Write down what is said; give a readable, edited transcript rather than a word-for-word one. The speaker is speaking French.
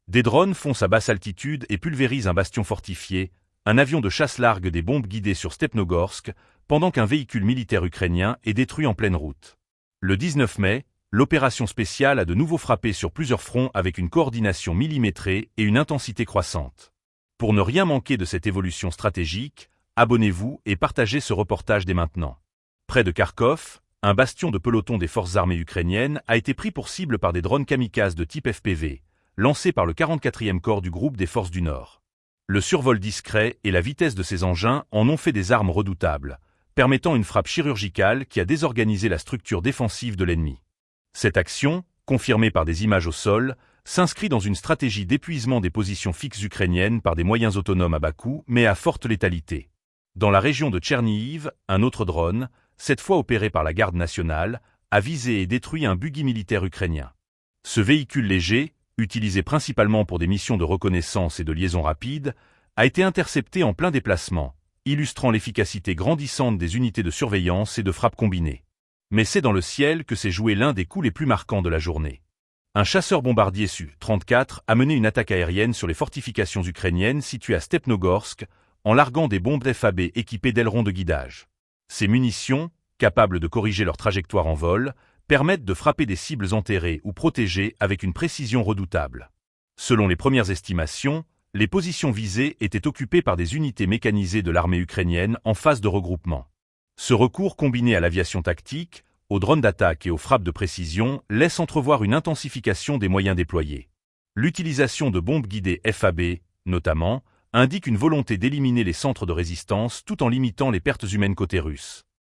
Des drones foncent à basse altitude et pulvérisent un bastion fortifié, un avion de chasse largue des bombes guidées sur Stepnogorsk, pendant qu'un véhicule militaire ukrainien est détruit en pleine route. Le 19 mai, l'opération spéciale a de nouveau frappé sur plusieurs fronts avec une coordination millimétrée et une intensité croissante. Pour ne rien manquer de cette évolution stratégique, abonnez-vous et partagez ce reportage dès maintenant. Près de Kharkov, un bastion de peloton des forces armées ukrainiennes a été pris pour cible par des drones kamikazes de type FPV, lancés par le 44e corps du groupe des forces du Nord. Le survol discret et la vitesse de ces engins en ont fait des armes redoutables, permettant une frappe chirurgicale qui a désorganisé la structure défensive de l'ennemi. Cette action, confirmée par des images au sol, s'inscrit dans une stratégie d'épuisement des positions fixes ukrainiennes par des moyens autonomes à bas coût mais à forte létalité. Dans la région de Tchernihiv, un autre drone, cette fois opéré par la garde nationale, a visé et détruit un buggy militaire ukrainien. Ce véhicule léger, utilisé principalement pour des missions de reconnaissance et de liaison rapide, a été intercepté en plein déplacement, illustrant l'efficacité grandissante des unités de surveillance et de frappe combinées. Mais c'est dans le ciel que s'est joué l'un des coups les plus marquants de la journée. Un chasseur-bombardier Su-34 a mené une attaque aérienne sur les fortifications ukrainiennes situées à Stepnogorsk, en larguant des bombes FAB équipées d'ailerons de guidage. Ces munitions, capables de corriger leur trajectoire en vol, permettent de frapper des cibles enterrées ou protégées avec une précision redoutable. Selon les premières estimations, les positions visées étaient occupées par des unités mécanisées de l'armée ukrainienne en phase de regroupement. Ce recours combiné à l'aviation tactique, aux drones d'attaque et aux frappes de précision laisse entrevoir une intensification des moyens déployés. L'utilisation de bombes guidées FAB, notamment, indique une volonté d'éliminer les centres de résistance tout en limitant les pertes humaines côté russe.